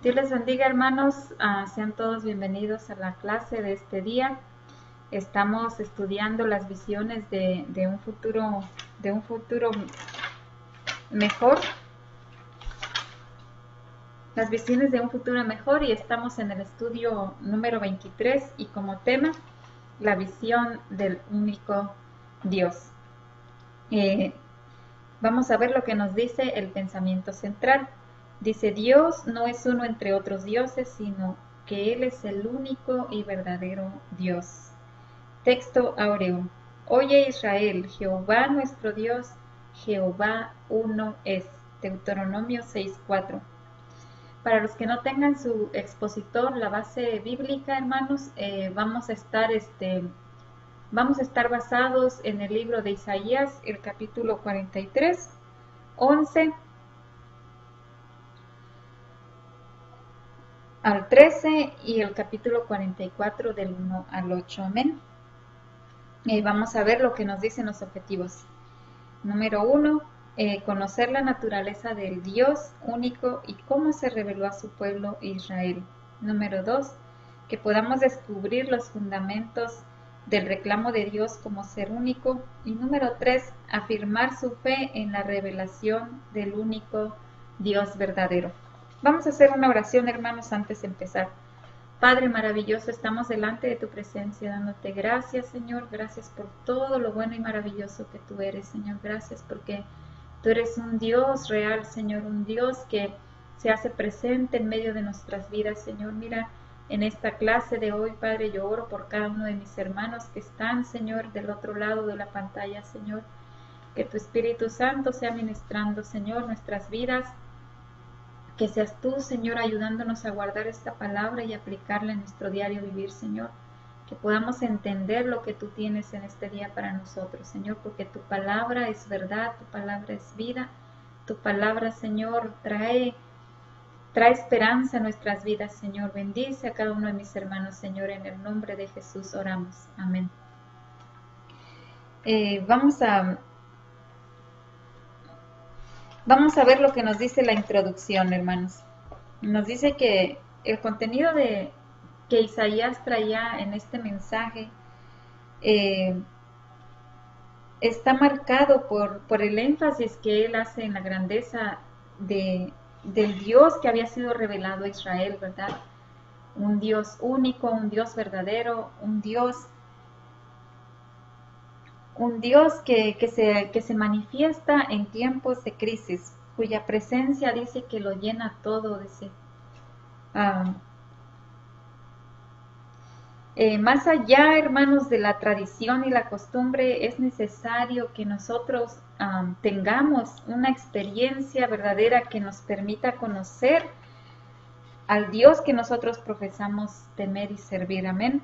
Dios les bendiga, hermanos. Sean todos bienvenidos a la clase de este día. Estamos estudiando las visiones de un futuro mejor. Las visiones de un futuro mejor, y estamos en el estudio número 23 y como tema la visión del único Dios. Vamos a ver lo que nos dice el pensamiento central. Dice: Dios no es uno entre otros dioses, sino que Él es el único y verdadero Dios. Texto áureo. Oye Israel, Jehová nuestro Dios, Jehová uno es. Deuteronomio 6:4. Para los que no tengan su expositor, la base bíblica, hermanos, vamos a estar basados en el libro de Isaías, el capítulo 43, 11 al 13 y el capítulo 44 del 1 al 8. Amén. Vamos a ver lo que nos dicen los objetivos. Número 1, conocer la naturaleza del Dios único y cómo se reveló a su pueblo Israel. Número 2, que podamos descubrir los fundamentos del reclamo de Dios como ser único. Y número 3, afirmar su fe en la revelación del único Dios verdadero. Vamos a hacer una oración, hermanos, antes de empezar. Padre maravilloso, estamos delante de tu presencia dándote gracias, Señor. Gracias por todo lo bueno y maravilloso que tú eres, Señor. Gracias porque tú eres un Dios real, Señor, un Dios que se hace presente en medio de nuestras vidas, Señor. Mira, en esta clase de hoy, Padre, yo oro por cada uno de mis hermanos que están, Señor, del otro lado de la pantalla, Señor. Que tu Espíritu Santo sea ministrando, Señor, nuestras vidas. Que seas tú, Señor, ayudándonos a guardar esta palabra y aplicarla en nuestro diario vivir, Señor. Que podamos entender lo que tú tienes en este día para nosotros, Señor, porque tu palabra es verdad, tu palabra es vida. Tu palabra, Señor, trae esperanza a nuestras vidas, Señor. Bendice a cada uno de mis hermanos, Señor, en el nombre de Jesús oramos. Amén. Vamos a ver lo que nos dice la introducción, hermanos. Nos dice que el contenido que Isaías traía en este mensaje está marcado por el énfasis que él hace en la grandeza del Dios que había sido revelado a Israel, ¿verdad? Un Dios único, un Dios verdadero, un Dios que se manifiesta en tiempos de crisis, cuya presencia dice que lo llena todo, dice. Más allá, hermanos, de la tradición y la costumbre, es necesario que nosotros tengamos una experiencia verdadera que nos permita conocer al Dios que nosotros profesamos temer y servir. Amén.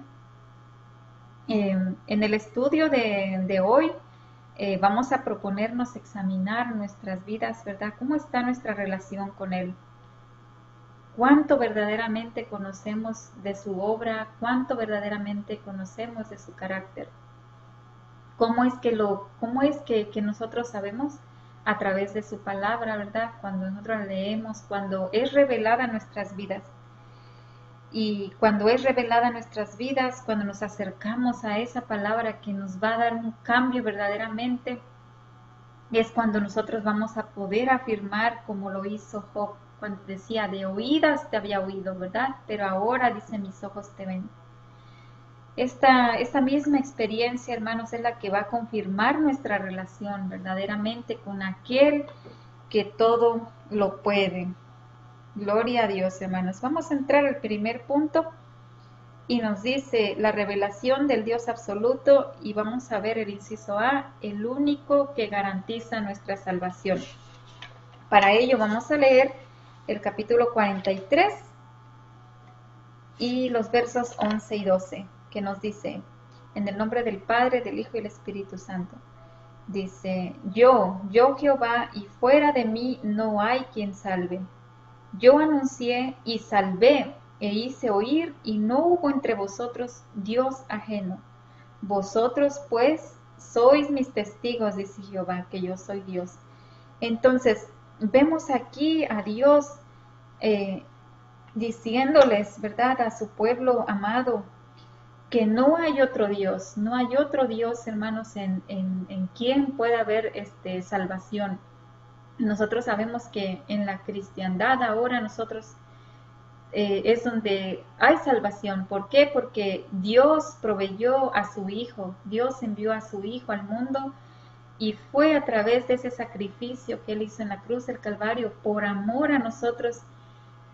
En el estudio de hoy vamos a proponernos examinar nuestras vidas, ¿verdad? ¿Cómo está nuestra relación con Él? ¿Cuánto verdaderamente conocemos de su obra? ¿Cuánto verdaderamente conocemos de su carácter? ¿Cómo es que nosotros sabemos? A través de su palabra, ¿verdad? Cuando nosotros leemos, cuando es revelada en nuestras vidas. Y cuando es revelada en nuestras vidas, cuando nos acercamos a esa palabra que nos va a dar un cambio verdaderamente, es cuando nosotros vamos a poder afirmar como lo hizo Job, cuando decía: de oídas te había oído, ¿verdad? Pero ahora, dice, mis ojos te ven. Esta misma experiencia, hermanos, es la que va a confirmar nuestra relación verdaderamente con aquel que todo lo puede. Gloria a Dios, hermanos. Vamos a entrar al primer punto y nos dice la revelación del Dios absoluto, y vamos a ver el inciso A, el único que garantiza nuestra salvación. Para ello vamos a leer el capítulo 43 y los versos 11 y 12, que nos dice: en el nombre del Padre, del Hijo y del Espíritu Santo. Dice: yo Jehová, y fuera de mí no hay quien salve. Yo anuncié y salvé, e hice oír, y no hubo entre vosotros Dios ajeno. Vosotros, pues, sois mis testigos, dice Jehová, que yo soy Dios. Entonces, vemos aquí a Dios diciéndoles, ¿verdad?, a su pueblo amado, que no hay otro Dios, no hay otro Dios, hermanos, en quien pueda haber salvación. Nosotros sabemos que en la cristiandad ahora nosotros es donde hay salvación. ¿Por qué? Porque Dios proveyó a su Hijo, Dios envió a su Hijo al mundo y fue a través de ese sacrificio que Él hizo en la cruz del Calvario por amor a nosotros,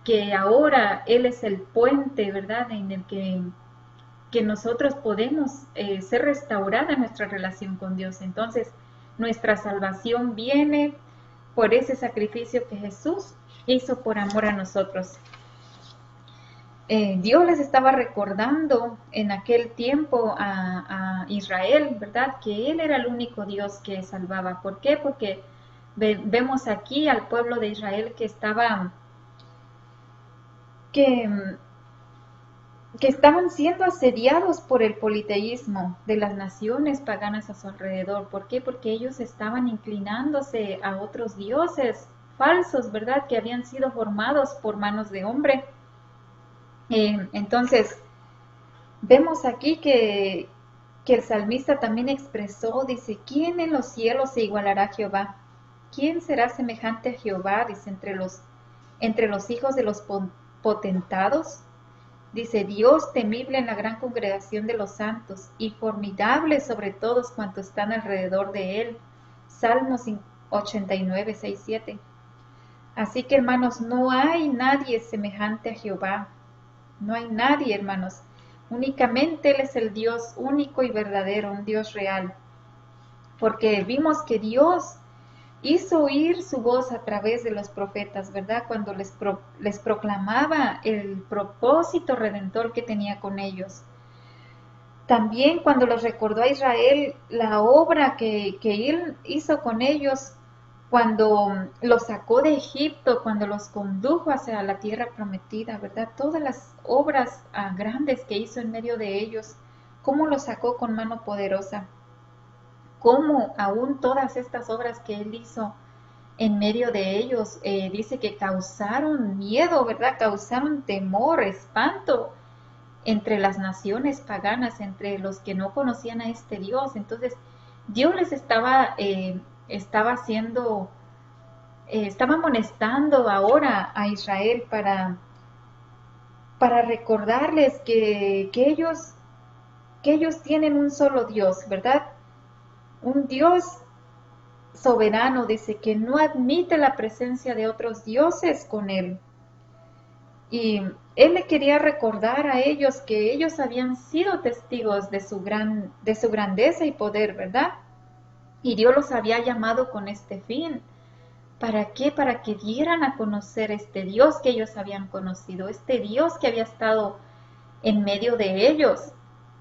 que ahora Él es el puente, ¿verdad?, en el que nosotros podemos ser restaurada nuestra relación con Dios. Entonces, nuestra salvación viene por ese sacrificio que Jesús hizo por amor a nosotros. Dios les estaba recordando en aquel tiempo a Israel, ¿verdad?, que Él era el único Dios que salvaba. ¿Por qué? Porque vemos aquí al pueblo de Israel que estaban siendo asediados por el politeísmo de las naciones paganas a su alrededor. ¿Por qué? Porque ellos estaban inclinándose a otros dioses falsos, ¿verdad?, que habían sido formados por manos de hombre. Entonces, vemos aquí que el salmista también expresó, dice, ¿quién en los cielos se igualará a Jehová? ¿Quién será semejante a Jehová? Dice, entre los hijos de los potentados. Dice, Dios temible en la gran congregación de los santos y formidable sobre todos cuantos están alrededor de él. Salmos 89, 6, 7. Así que, hermanos, no hay nadie semejante a Jehová. No hay nadie, hermanos. Únicamente Él es el Dios único y verdadero, un Dios real. Porque vimos que Dios hizo oír su voz a través de los profetas, ¿verdad?, cuando les proclamaba el propósito redentor que tenía con ellos. También cuando les recordó a Israel la obra que Él hizo con ellos, cuando los sacó de Egipto, cuando los condujo hacia la tierra prometida, ¿verdad? Todas las obras grandes que hizo en medio de ellos, cómo los sacó con mano poderosa, cómo aún todas estas obras que Él hizo en medio de ellos, dice que causaron miedo, ¿verdad? Causaron temor, espanto entre las naciones paganas, entre los que no conocían a este Dios. Entonces, Dios les estaba amonestando ahora a Israel para recordarles que ellos tienen un solo Dios, ¿verdad? Un Dios soberano, dice, que no admite la presencia de otros dioses con él. Y él le quería recordar a ellos que ellos habían sido testigos de su grandeza y poder, ¿verdad? Y Dios los había llamado con este fin. ¿Para qué? Para que dieran a conocer este Dios que ellos habían conocido, este Dios que había estado en medio de ellos,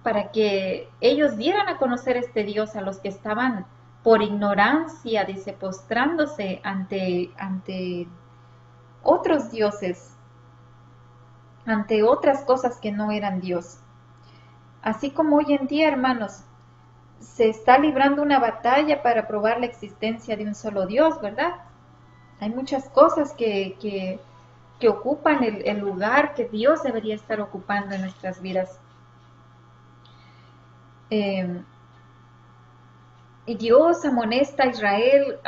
para que ellos dieran a conocer este Dios a los que estaban por ignorancia, dice, postrándose ante otros dioses, ante otras cosas que no eran Dios. Así como hoy en día, hermanos, se está librando una batalla para probar la existencia de un solo Dios, ¿verdad? Hay muchas cosas que ocupan el lugar que Dios debería estar ocupando en nuestras vidas. Y Dios amonesta a Israel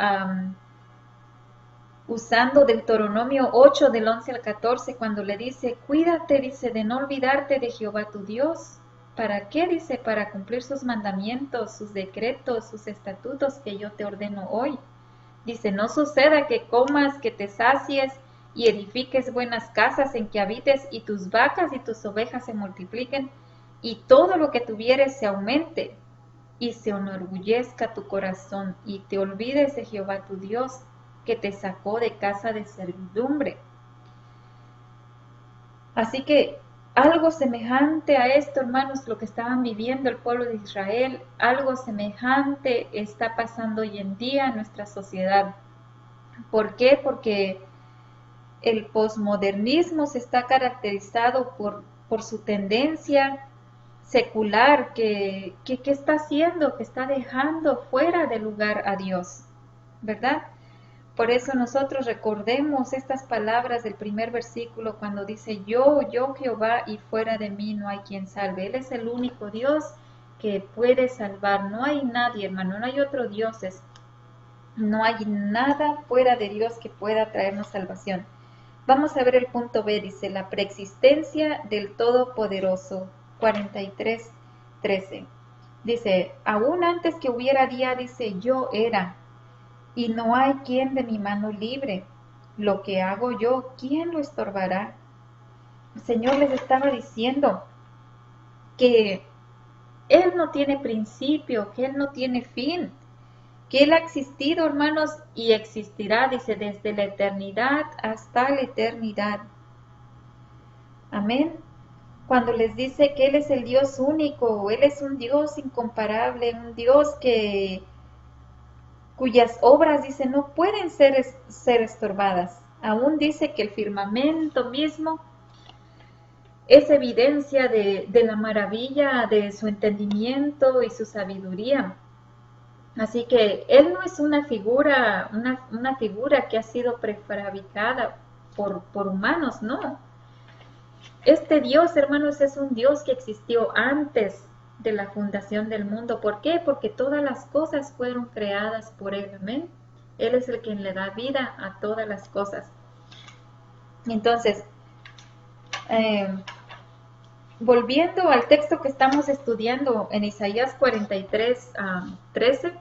usando Deuteronomio 8 del 11 al 14, cuando le dice, cuídate, dice, de no olvidarte de Jehová tu Dios. ¿Para qué? Dice, para cumplir sus mandamientos, sus decretos, sus estatutos que yo te ordeno hoy. Dice, no suceda que comas, que te sacies y edifiques buenas casas en que habites y tus vacas y tus ovejas se multipliquen y todo lo que tuvieres se aumente y se enorgullezca tu corazón y te olvides de Jehová tu Dios que te sacó de casa de servidumbre. Así que algo semejante a esto, hermanos, lo que estaban viviendo el pueblo de Israel, algo semejante está pasando hoy en día en nuestra sociedad. ¿Por qué? Porque el posmodernismo se está caracterizado por su tendencia secular que está haciendo, que está dejando fuera de lugar a Dios, ¿verdad? Por eso nosotros recordemos estas palabras del primer versículo cuando dice, yo Jehová, y fuera de mí no hay quien salve. Él es el único Dios que puede salvar. No hay nadie, hermano, no hay otro dioses. No hay nada fuera de Dios que pueda traernos salvación. Vamos a ver el punto B, dice, la preexistencia del Todopoderoso, 43:13. Dice, aún antes que hubiera día, dice, yo era, y no hay quien de mi mano libre. Lo que hago yo, ¿quién lo estorbará? El Señor les estaba diciendo que Él no tiene principio, que Él no tiene fin, que Él ha existido, hermanos, y existirá, dice, desde la eternidad hasta la eternidad. Amén. Cuando les dice que Él es el Dios único, Él es un Dios incomparable, un Dios cuyas obras, dice, no pueden ser estorbadas. Aún dice que el firmamento mismo es evidencia de la maravilla de su entendimiento y su sabiduría. Así que Él no es una figura que ha sido prefabricada por humanos, no. Este Dios, hermanos, es un Dios que existió antes de la fundación del mundo. ¿Por qué? Porque todas las cosas fueron creadas por Él, amén. Él es el quien le da vida a todas las cosas. Entonces, volviendo al texto que estamos estudiando en Isaías 43:13,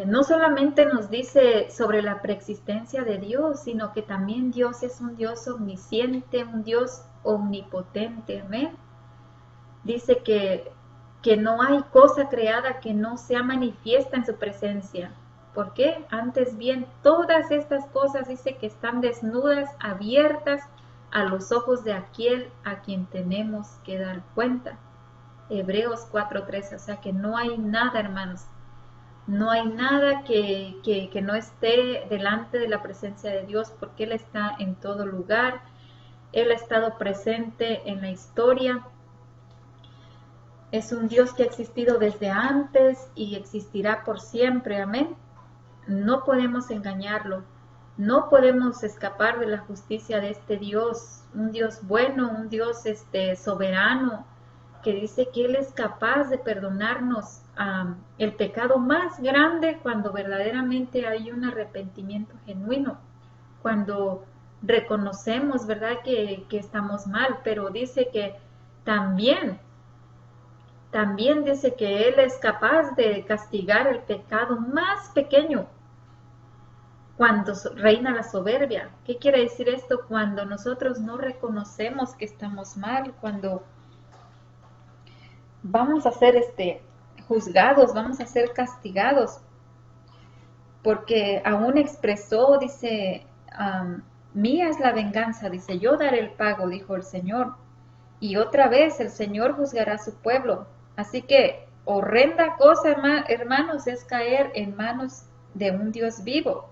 no solamente nos dice sobre la preexistencia de Dios, sino que también Dios es un Dios omnisciente, un Dios omnipotente, amén. Dice que no hay cosa creada que no sea manifiesta en su presencia. ¿Por qué? Antes bien, todas estas cosas dice que están desnudas, abiertas a los ojos de aquel a quien tenemos que dar cuenta. Hebreos 4:13, o sea que no hay nada, hermanos. No hay nada que no esté delante de la presencia de Dios, porque Él está en todo lugar. Él ha estado presente en la historia. Es un Dios que ha existido desde antes y existirá por siempre. Amén. No podemos engañarlo. No podemos escapar de la justicia de este Dios. Un Dios bueno, un Dios soberano, que dice que Él es capaz de perdonarnos el pecado más grande cuando verdaderamente hay un arrepentimiento genuino, cuando reconocemos, ¿verdad?, que estamos mal, pero dice que también dice que Él es capaz de castigar el pecado más pequeño cuando reina la soberbia. ¿Qué quiere decir esto? Cuando nosotros no reconocemos que estamos mal, cuando vamos a ser juzgados, vamos a ser castigados, porque aún expresó, dice, mía es la venganza, dice, yo daré el pago, dijo el Señor, y otra vez el Señor juzgará a su pueblo. Así que horrenda cosa, hermanos, es caer en manos de un Dios vivo.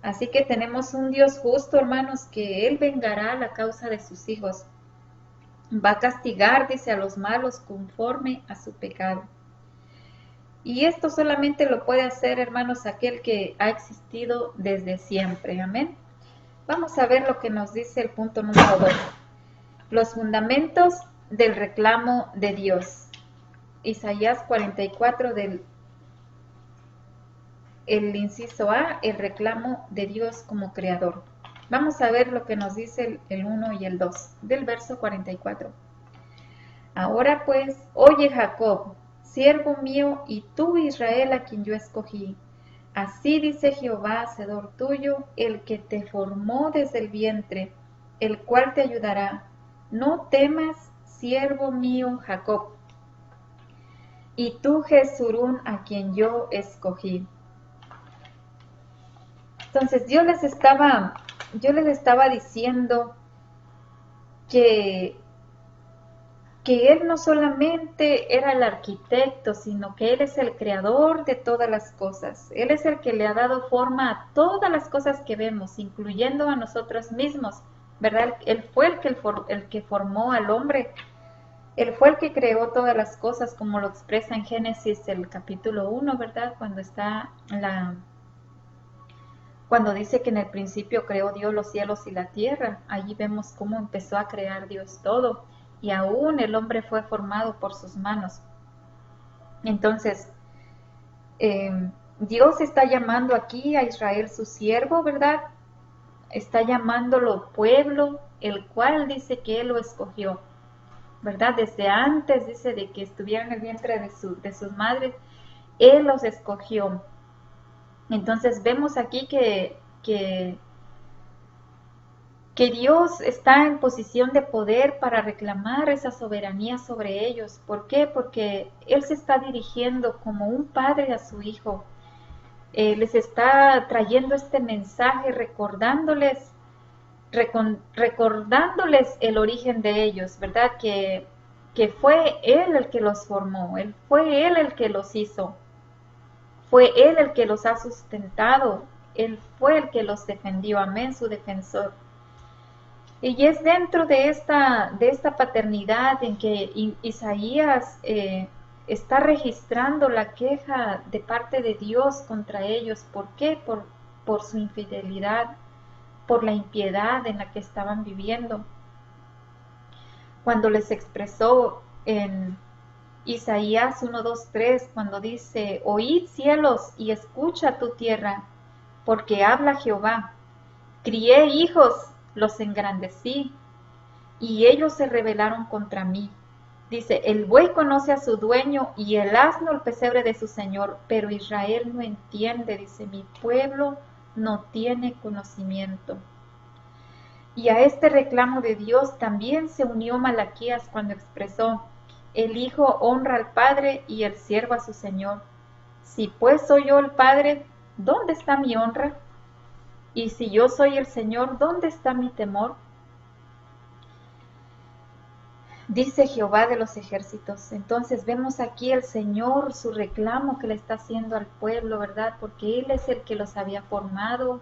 Así que tenemos un Dios justo, hermanos, que Él vengará la causa de sus hijos. Va a castigar, dice, a los malos conforme a su pecado. Y esto solamente lo puede hacer, hermanos, aquel que ha existido desde siempre. Amén. Vamos a ver lo que nos dice el punto número 2. Los fundamentos del reclamo de Dios. Isaías 44 el inciso A, el reclamo de Dios como creador. Vamos a ver lo que nos dice el 1 y el 2 del verso 44. Ahora pues, oye Jacob, siervo mío, y tú Israel a quien yo escogí. Así dice Jehová, hacedor tuyo, el que te formó desde el vientre, el cual te ayudará. No temas, siervo mío Jacob, y tú Jesurún a quien yo escogí. Entonces Dios les estaba diciendo que Él no solamente era el arquitecto, sino que Él es el creador de todas las cosas. Él es el que le ha dado forma a todas las cosas que vemos, incluyendo a nosotros mismos, ¿verdad? Él fue el que formó al hombre. Él fue el que creó todas las cosas, como lo expresa en Génesis el capítulo 1, ¿verdad? Cuando está Cuando dice que en el principio creó Dios los cielos y la tierra, allí vemos cómo empezó a crear Dios todo, y aún el hombre fue formado por sus manos. Entonces, Dios está llamando aquí a Israel su siervo, ¿verdad? Está llamándolo pueblo, el cual dice que Él lo escogió, ¿verdad? Desde antes, dice, de que estuviera en el vientre de sus madres, Él los escogió. Entonces vemos aquí que Dios está en posición de poder para reclamar esa soberanía sobre ellos. ¿Por qué? Porque Él se está dirigiendo como un padre a su hijo. Les está trayendo este mensaje, recordándoles el origen de ellos, ¿verdad? Que fue Él el que los formó, fue Él el que los hizo, fue Él el que los ha sustentado, Él fue el que los defendió, amén, su defensor. Y es dentro de esta paternidad en que Isaías está registrando la queja de parte de Dios contra ellos. ¿Por qué? Por su infidelidad, por la impiedad en la que estaban viviendo. Cuando les expresó en Isaías 1, 2, 3, cuando dice, oíd cielos y escucha tu tierra, porque habla Jehová, crié hijos, los engrandecí, y ellos se rebelaron contra mí. Dice, el buey conoce a su dueño y el asno el pesebre de su señor, pero Israel no entiende, dice, mi pueblo no tiene conocimiento. Y a este reclamo de Dios también se unió Malaquías cuando expresó, el hijo honra al padre y el siervo a su señor. Si pues soy yo el padre, ¿dónde está mi honra? Y si yo soy el Señor, ¿dónde está mi temor? Dice Jehová de los ejércitos. Entonces vemos aquí el Señor, su reclamo que le está haciendo al pueblo, ¿verdad? Porque Él es el que los había formado,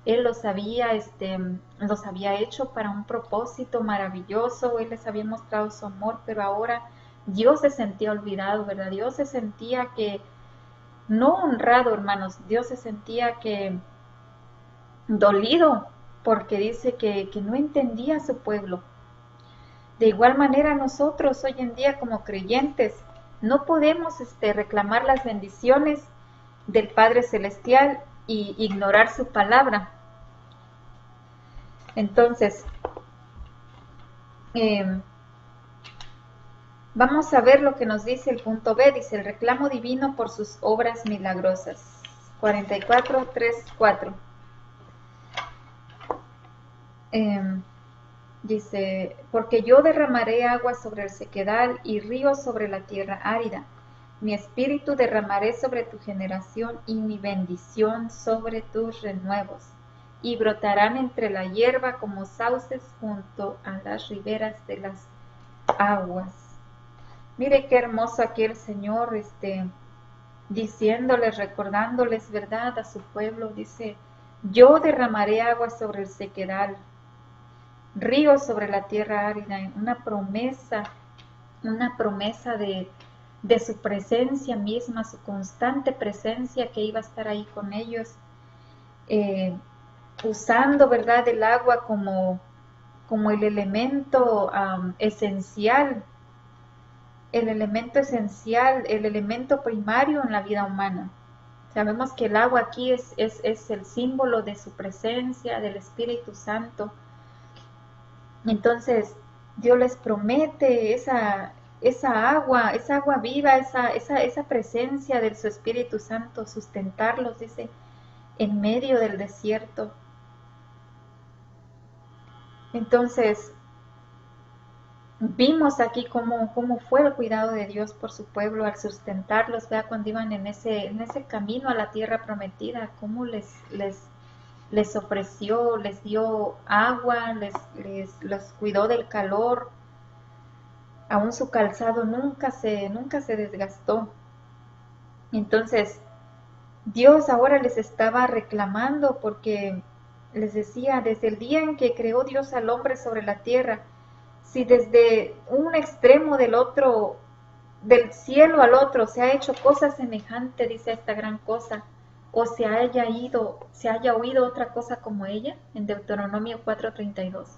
Él los había hecho para un propósito maravilloso, Él les había mostrado su amor, pero ahora Dios se sentía olvidado, ¿verdad? Dios se sentía que, no honrado, hermanos, Dios se sentía que dolido, porque dice que no entendía a su pueblo. De igual manera nosotros hoy en día como creyentes no podemos reclamar las bendiciones del Padre Celestial y ignorar su palabra. Entonces, vamos a ver lo que nos dice el punto B, dice el reclamo divino por sus obras milagrosas. 44, 3, 4. Dice, porque yo derramaré agua sobre el sequedal y ríos sobre la tierra árida. Mi espíritu derramaré sobre tu generación y mi bendición sobre tus renuevos. Y brotarán entre la hierba como sauces junto a las riberas de las aguas. Mire qué hermoso aquí el Señor, diciéndoles, recordándoles, ¿verdad? A su pueblo, dice, yo derramaré agua sobre el sequedal, ríos sobre la tierra árida, una promesa de su presencia misma, su constante presencia que iba a estar ahí con ellos, usando, ¿verdad?, el agua como el elemento esencial, el elemento primario en la vida humana. Sabemos que el agua aquí es el símbolo de su presencia, del Espíritu Santo. Entonces, Dios les promete esa agua viva, esa presencia de su Espíritu Santo, sustentarlos, dice, en medio del desierto. Entonces, vimos aquí cómo fue el cuidado de Dios por su pueblo al sustentarlos, vea, cuando iban en ese camino a la tierra prometida, cómo les ofreció, les dio agua, los cuidó del calor. Aún su calzado nunca se desgastó. Entonces, Dios ahora les estaba reclamando porque les decía, desde el día en que creó Dios al hombre sobre la tierra, si desde un extremo del cielo al otro, se ha hecho cosa semejante, dice esta gran cosa, o se haya oído otra cosa como ella, en Deuteronomio 4:32.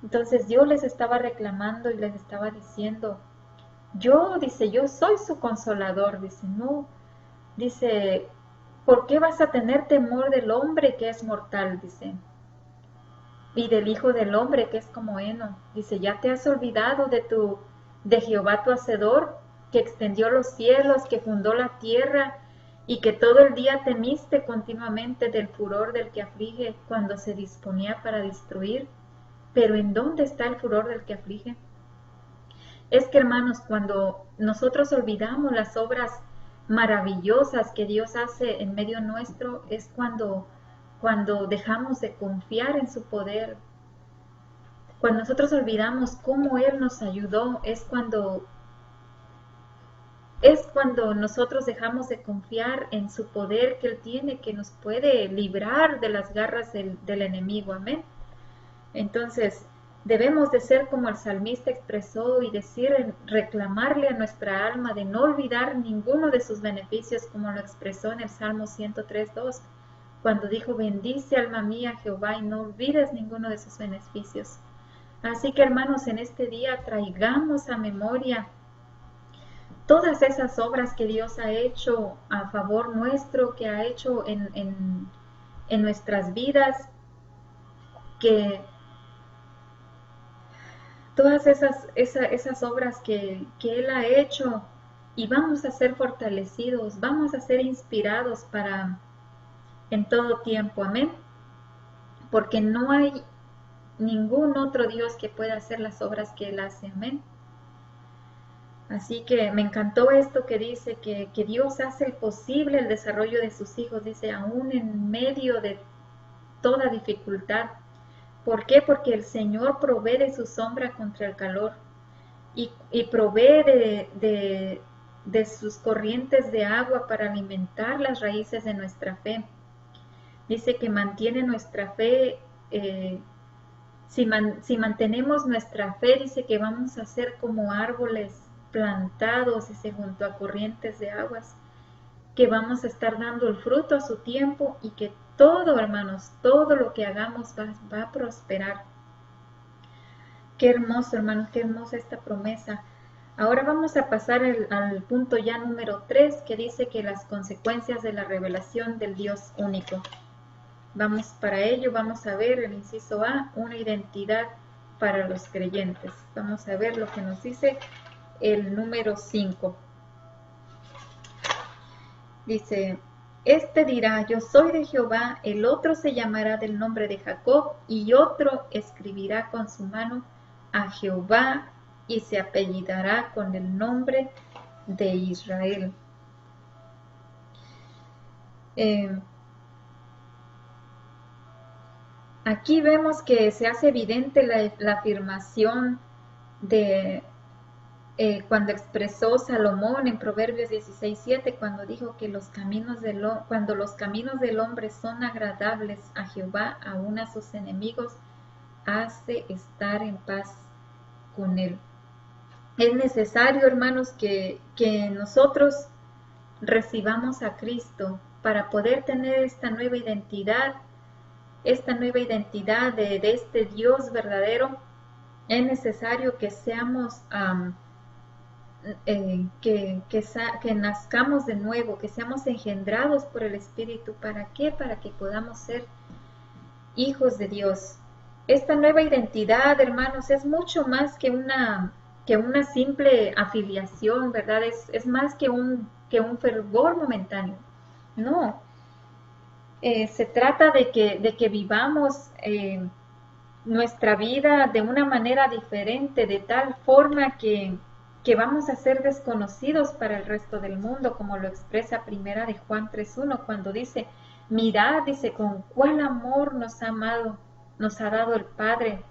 Entonces Dios les estaba reclamando y les estaba diciendo, dice, yo soy su consolador, dice, no, dice, ¿por qué vas a tener temor del hombre que es mortal? Dice, y del Hijo del Hombre que es como heno. Dice, ¿ya te has olvidado de Jehová tu Hacedor, que extendió los cielos, que fundó la tierra, y que todo el día temiste continuamente del furor del que aflige cuando se disponía para destruir? Pero ¿en dónde está el furor del que aflige? Es que, hermanos, cuando nosotros olvidamos las obras maravillosas que Dios hace en medio nuestro, es cuando dejamos de confiar en su poder. Cuando nosotros olvidamos cómo Él nos ayudó, es cuando nosotros dejamos de confiar en su poder que Él tiene, que nos puede librar de las garras del enemigo. Amén. Entonces, debemos de ser como el salmista expresó y decir, reclamarle a nuestra alma de no olvidar ninguno de sus beneficios, como lo expresó en el Salmo 103:2, cuando dijo, bendice alma mía Jehová y no olvides ninguno de sus beneficios. Así que, hermanos, en este día traigamos a memoria todas esas obras que Dios ha hecho a favor nuestro, que ha hecho en nuestras vidas, que todas esas obras que Él ha hecho, y vamos a ser fortalecidos, vamos a ser inspirados en todo tiempo. Amén. Porque no hay ningún otro Dios que pueda hacer las obras que Él hace. Amén. Así que me encantó esto que dice que Dios hace el posible el desarrollo de sus hijos, dice, aún en medio de toda dificultad. ¿Por qué? Porque el Señor provee de su sombra contra el calor y provee de sus corrientes de agua para alimentar las raíces de nuestra fe. Dice que mantiene nuestra fe. Si mantenemos nuestra fe, dice que vamos a ser como árboles plantados, dice, junto a corrientes de aguas, que vamos a estar dando el fruto a su tiempo y que todo, hermanos, todo lo que hagamos va a prosperar. Qué hermoso, hermanos, qué hermosa esta promesa. Ahora vamos a pasar al punto ya número 3, que dice que las consecuencias de la revelación del Dios único. Para ello vamos a ver el inciso A, una identidad para los creyentes. Vamos a ver lo que nos dice el número 5. Dice, este dirá, yo soy de Jehová, el otro se llamará del nombre de Jacob, y otro escribirá con su mano a Jehová, y se apellidará con el nombre de Israel. Aquí vemos que se hace evidente la afirmación de cuando expresó Salomón en Proverbios 16:7, cuando dijo que cuando los caminos del hombre son agradables a Jehová, aun a sus enemigos, hace estar en paz con él. Es necesario, hermanos, que nosotros recibamos a Cristo para poder tener esta nueva identidad de este Dios verdadero. Es necesario que seamos, que nazcamos de nuevo, que seamos engendrados por el Espíritu. ¿Para qué? Para que podamos ser hijos de Dios. Esta nueva identidad, hermanos, es mucho más que una simple afiliación, ¿verdad? Es más que un fervor momentáneo. No. Se trata de que vivamos nuestra vida de una manera diferente, de tal forma que vamos a ser desconocidos para el resto del mundo, como lo expresa primera de Juan 3:1, cuando dice, mirad, dice, con cuál amor nos ha dado el Padre,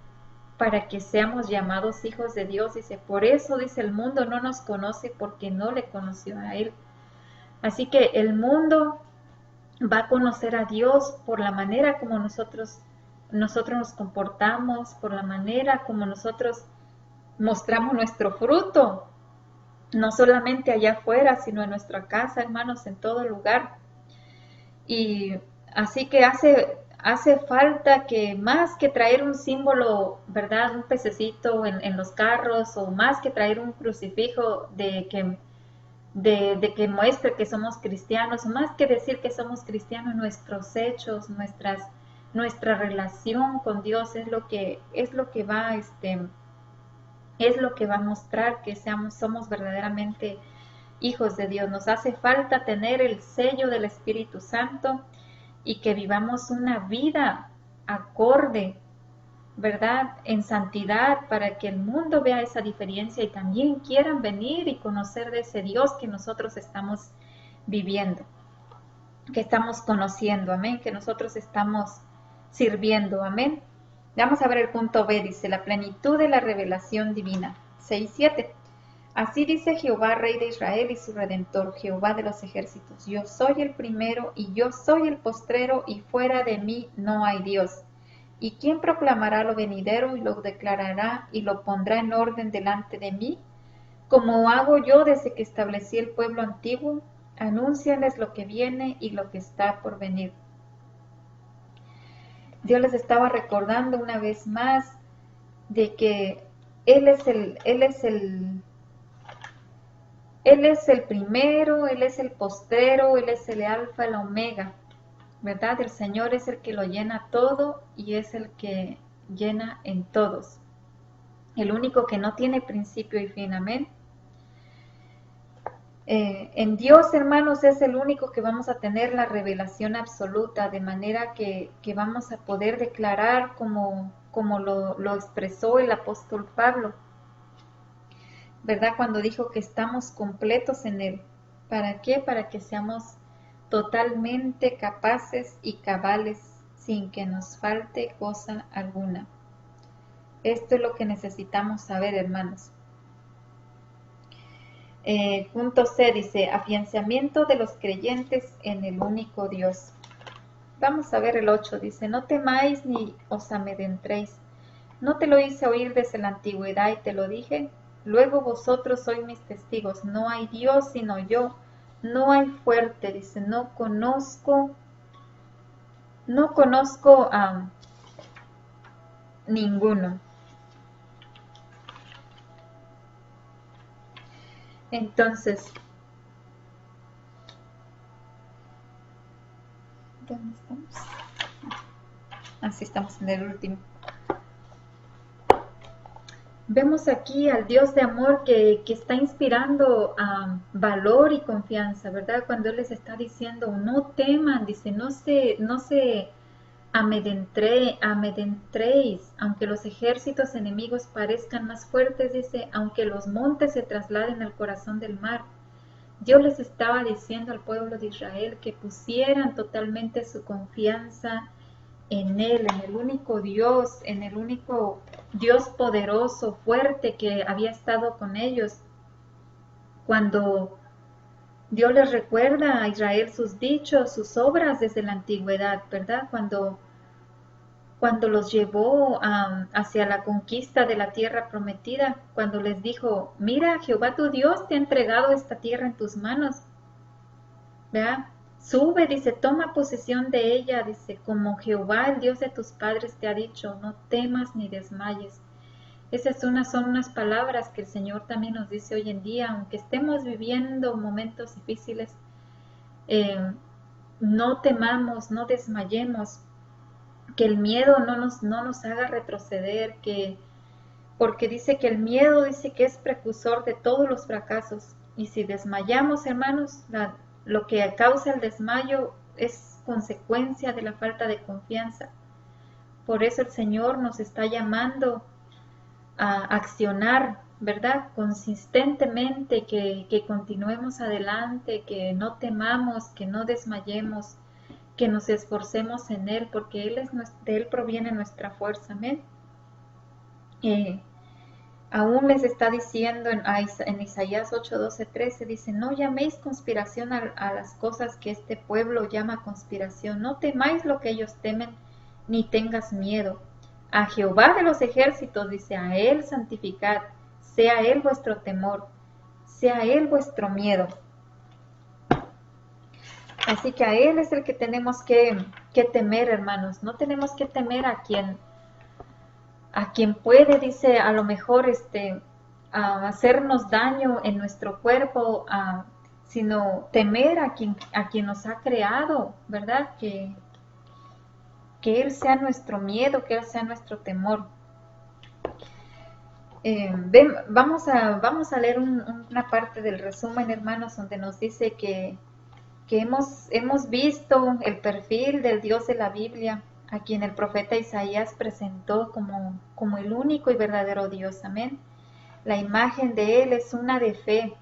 para que seamos llamados hijos de Dios. Dice, por eso, dice, el mundo no nos conoce porque no le conoció a Él. Así que el mundo va a conocer a Dios por la manera como nosotros nos comportamos, por la manera como nosotros mostramos nuestro fruto, no solamente allá afuera, sino en nuestra casa, hermanos, en todo lugar. Y así que hace falta que más que traer un símbolo, ¿verdad? Un pececito en los carros, o más que traer un crucifijo de que muestre que somos cristianos, o más que decir que somos cristianos, nuestros hechos, nuestra relación con Dios es lo que va, es lo que va a mostrar que somos verdaderamente hijos de Dios. Nos hace falta tener el sello del Espíritu Santo y que vivamos una vida acorde, ¿verdad? En santidad, para que el mundo vea esa diferencia y también quieran venir y conocer de ese Dios que nosotros estamos viviendo, que estamos conociendo, amén, que nosotros estamos sirviendo, amén. Vamos a ver el punto B, dice, la plenitud de la revelación divina, 6:7. Así dice Jehová, Rey de Israel y su Redentor, Jehová de los ejércitos, yo soy el primero y yo soy el postrero, y fuera de mí no hay Dios. ¿Y quién proclamará lo venidero y lo declarará y lo pondrá en orden delante de mí? Como hago yo desde que establecí el pueblo antiguo, anúnciales lo que viene y lo que está por venir. Dios les estaba recordando una vez más de que Él es el primero, Él es el postrero, Él es el alfa, el omega, ¿verdad? El Señor es el que lo llena todo y es el que llena en todos. El único que no tiene principio y fin, amén. En Dios, hermanos, es el único que vamos a tener la revelación absoluta, de manera que vamos a poder declarar como lo expresó el apóstol Pablo, ¿verdad? Cuando dijo que estamos completos en Él. ¿Para qué? Para que seamos totalmente capaces y cabales sin que nos falte cosa alguna. Esto es lo que necesitamos saber, hermanos. Punto C dice, afianzamiento de los creyentes en el único Dios. Vamos a ver el 8, dice, no temáis ni os amedrentéis. ¿No te lo hice oír desde la antigüedad y te lo dije? Luego vosotros sois mis testigos, no hay Dios sino yo, no hay fuerte, dice, no conozco a ninguno. Entonces, ¿dónde estamos? Así estamos en el último. Vemos aquí al Dios de amor que está inspirando valor y confianza, ¿verdad? Cuando Él les está diciendo, no teman, dice, no se amedrentéis, aunque los ejércitos enemigos parezcan más fuertes, dice, aunque los montes se trasladen al corazón del mar. Dios les estaba diciendo al pueblo de Israel que pusieran totalmente su confianza en Él, en el único Dios, en el único Dios poderoso, fuerte, que había estado con ellos. Cuando Dios les recuerda a Israel sus dichos, sus obras desde la antigüedad, ¿verdad? Cuando los llevó hacia la conquista de la tierra prometida, cuando les dijo, mira, Jehová tu Dios te ha entregado esta tierra en tus manos, ¿verdad? Sube, dice, toma posesión de ella, dice, como Jehová, el Dios de tus padres, te ha dicho, no temas ni desmayes. Esas son unas palabras que el Señor también nos dice hoy en día, aunque estemos viviendo momentos difíciles, no temamos, no desmayemos, que el miedo no nos haga retroceder, porque dice que el miedo dice que es precursor de todos los fracasos, y si desmayamos, hermanos, lo que causa el desmayo es consecuencia de la falta de confianza. Por eso el Señor nos está llamando a accionar, ¿verdad? Consistentemente, que continuemos adelante, que no temamos, que no desmayemos, que nos esforcemos en Él, porque de Él proviene nuestra fuerza, amén. Aún les está diciendo en Isaías 8, 12, 13, dice, no llaméis conspiración a las cosas que este pueblo llama conspiración, no temáis lo que ellos temen, ni tengas miedo. A Jehová de los ejércitos, dice, a Él santificad, sea Él vuestro temor, sea Él vuestro miedo. Así que a Él es el que tenemos que temer, hermanos. No tenemos que temer a quien puede, dice, a lo mejor a hacernos daño en nuestro cuerpo, sino temer a quien nos ha creado, ¿verdad? Que Él sea nuestro miedo, que Él sea nuestro temor. Vamos a leer una parte del resumen, hermanos, donde nos dice que hemos visto el perfil del Dios de la Biblia, a quien el profeta Isaías presentó como el único y verdadero Dios. Amén. La imagen de Él es una de fe,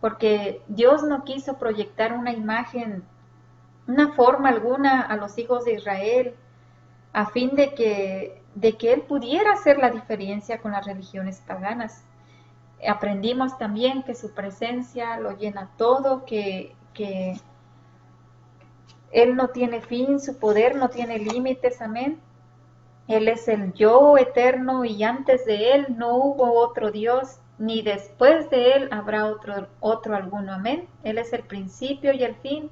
porque Dios no quiso proyectar una imagen, una forma alguna a los hijos de Israel, a fin de que Él pudiera hacer la diferencia con las religiones paganas. Aprendimos también que su presencia lo llena todo, que Él no tiene fin, su poder no tiene límites, amén. Él es el yo eterno y antes de Él no hubo otro Dios, ni después de Él habrá otro alguno, amén. Él es el principio y el fin.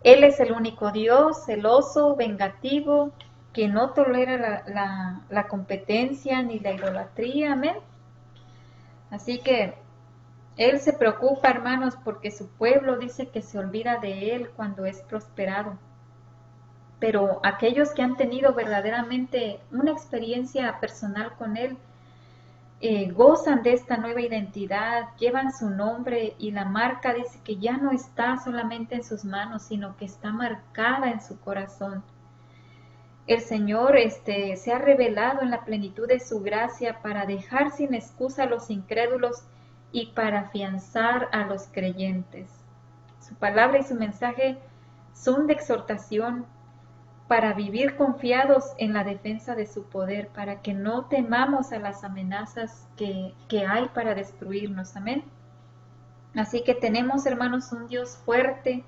Él es el único Dios, celoso, vengativo, que no tolera la competencia ni la idolatría, amén. Así que Él se preocupa, hermanos, porque su pueblo dice que se olvida de Él cuando es prosperado. Pero aquellos que han tenido verdaderamente una experiencia personal con Él, gozan de esta nueva identidad, llevan su nombre y la marca dice que ya no está solamente en sus manos, sino que está marcada en su corazón. El Señor se ha revelado en la plenitud de su gracia para dejar sin excusa a los incrédulos y para afianzar a los creyentes. Su palabra y su mensaje son de exhortación para vivir confiados en la defensa de su poder, para que no temamos a las amenazas que hay para destruirnos. Amén. Así que tenemos, hermanos, un Dios fuerte,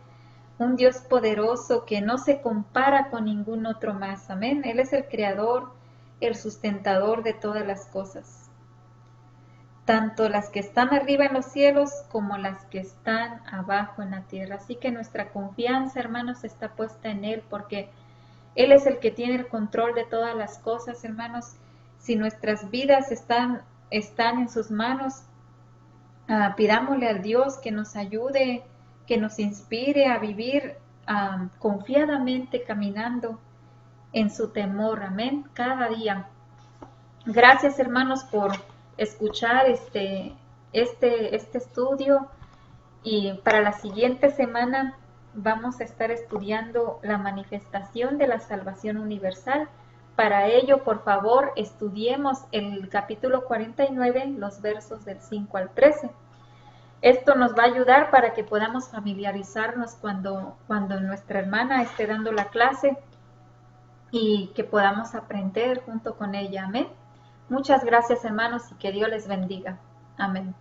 un Dios poderoso que no se compara con ningún otro más. Amén. Él es el creador, el sustentador de todas las cosas, tanto las que están arriba en los cielos como las que están abajo en la tierra. Así que nuestra confianza, hermanos, está puesta en Él, porque Él es el que tiene el control de todas las cosas, hermanos. Si nuestras vidas están en sus manos, pidámosle al Dios que nos ayude, que nos inspire a vivir confiadamente caminando en su temor, amén, cada día. Gracias, hermanos, por escuchar este estudio, y para la siguiente semana vamos a estar estudiando la manifestación de la salvación universal. Para ello, por favor, estudiemos el capítulo 49, los versos del 5 al 13. Esto nos va a ayudar para que podamos familiarizarnos cuando nuestra hermana esté dando la clase y que podamos aprender junto con ella. Amén. Muchas gracias, hermanos, y que Dios les bendiga. Amén.